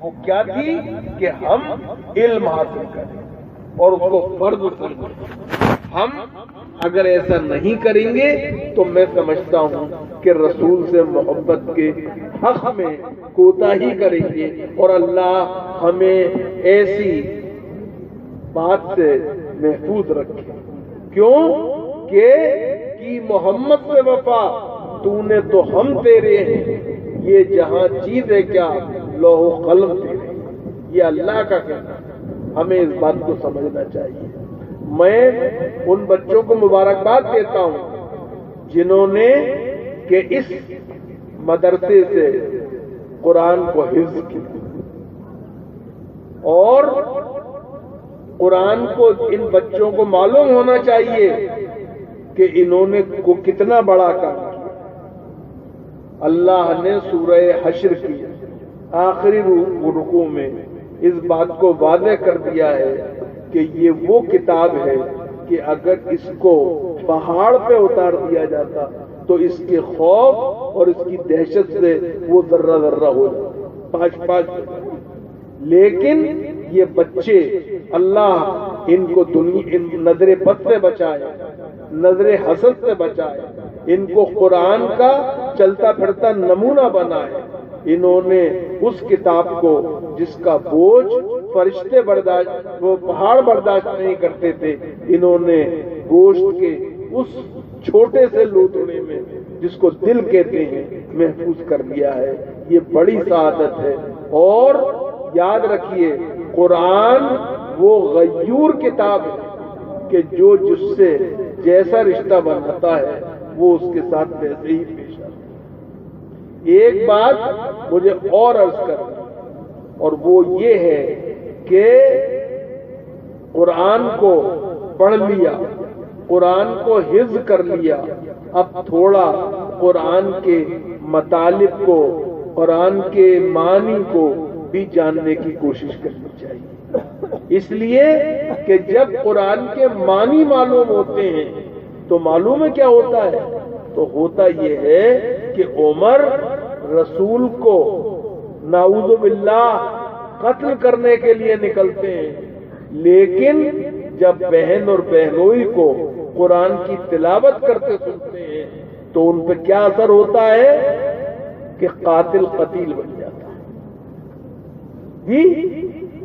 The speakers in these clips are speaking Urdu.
وہ کیا تھی کہ ہم علم حاصل کریں اور اس کو فرض سمجھیں. ہم اگر ایسا نہیں کریں گے تو میں سمجھتا ہوں کہ رسول سے محبت کے حق میں کوتاہی کریں گے اور اللہ ہمیں ایسی بات سے محفوظ رکھے. کیوں کہ محمد سے وفا تو نے تو ہم تیرے ہیں، یہ جہاں چیز ہے کیا لوح و قلم تیرے. یہ اللہ کا کہنا، ہمیں اس بات کو سمجھنا چاہیے. میں ان بچوں کو مبارکباد دیتا ہوں جنہوں نے کہ اس مدرسے سے قرآن کو حفظ کیا، اور قرآن کو ان بچوں کو معلوم ہونا چاہیے کہ انہوں نے کو کتنا بڑا کام کیا. اللہ نے سورہ حشر کی آخری رکوع میں اس بات کو واضح کر دیا ہے کہ یہ وہ کتاب ہے کہ اگر اس کو پہاڑ پہ اتار دیا جاتا تو اس کے خوف اور اس کی دہشت سے وہ ذرہ ذرہ ہو جاتا، پاش. لیکن یہ بچے اللہ ان کو ان نظر بد سے بچائے، نظر حسد سے بچائے، ان کو قرآن کا چلتا پھرتا نمونہ بنائے. انہوں نے اس کتاب کو جس کا بوجھ فرشتے وہ پہاڑ برداشت نہیں کرتے تھے، انہوں نے گوشت کے اس چھوٹے سے لوتڑے میں جس کو دل کہتے ہیں محفوظ کر لیا ہے. یہ بڑی سعادت ہے. اور یاد رکھیے قرآن وہ غیور کتاب ہے کہ جو جس سے جیسا رشتہ بناتا ہے وہ اس کے ساتھ ویسے ہی پیش آتا ہے. ایک بات مجھے اور عرض کرنا، اور وہ یہ ہے کہ قرآن کو پڑھ لیا، قرآن کو حفظ کر لیا، اب تھوڑا قرآن کے مطالب کو، قرآن کے معنی کو بھی جاننے کی کوشش کرنی چاہیے. اس لیے کہ جب قرآن کے معنی معلوم ہوتے ہیں تو معلوم ہے کیا ہوتا ہے؟ تو ہوتا یہ ہے کہ عمر رسول کو نعوذ باللہ قتل کرنے کے لیے نکلتے ہیں، لیکن جب بہن اور بہنوئی کو قرآن کی تلاوت کرتے سنتے ہیں تو ان پہ کیا اثر ہوتا ہے کہ قاتل قتیل بن جاتا ہے. جی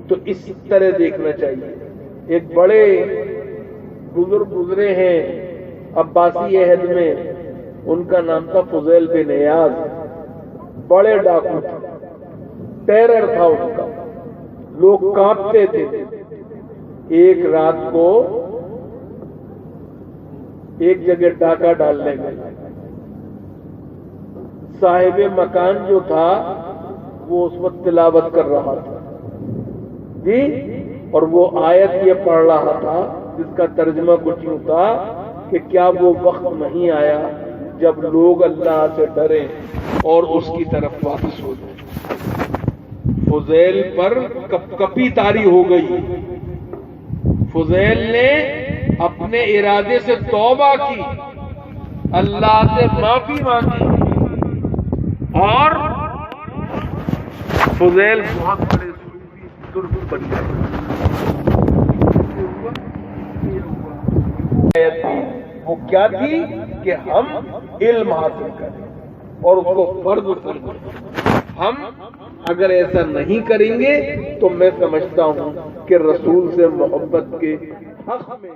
تو اس طرح دیکھنا چاہیے. ایک بڑے بزرگ گزرے ہیں عباسی عہد میں، ان کا نام تھا فضیل بن عیاض. بڑے ڈاکو تھے، ٹیرر تھا ان کا، لوگ کانپتے تھے. ایک رات کو ایک جگہ ڈاکہ ڈالنے گئے. صاحب مکان جو تھا وہ اس وقت تلاوت کر رہا تھا جی، اور وہ آیت یہ پڑھ رہا تھا جس کا ترجمہ کچھ یوں تھا کہ کیا وہ وقت نہیں آیا جب لوگ اللہ سے ڈریں اور اس کی طرف واپس ہو جائیں. فضیل پر کپی طاری ہو گئی. فضیل نے اپنے ارادے سے توبہ کی، اللہ سے معافی مانگی، اور فضیل بہت بڑے صوفی بن گئے. وہ کیا تھی کہ ہم علم حاصل کریں اور اس کو فرض سمجھیں. ہم اگر ایسا نہیں کریں گے تو میں سمجھتا ہوں کہ رسول سے محبت کے حق میں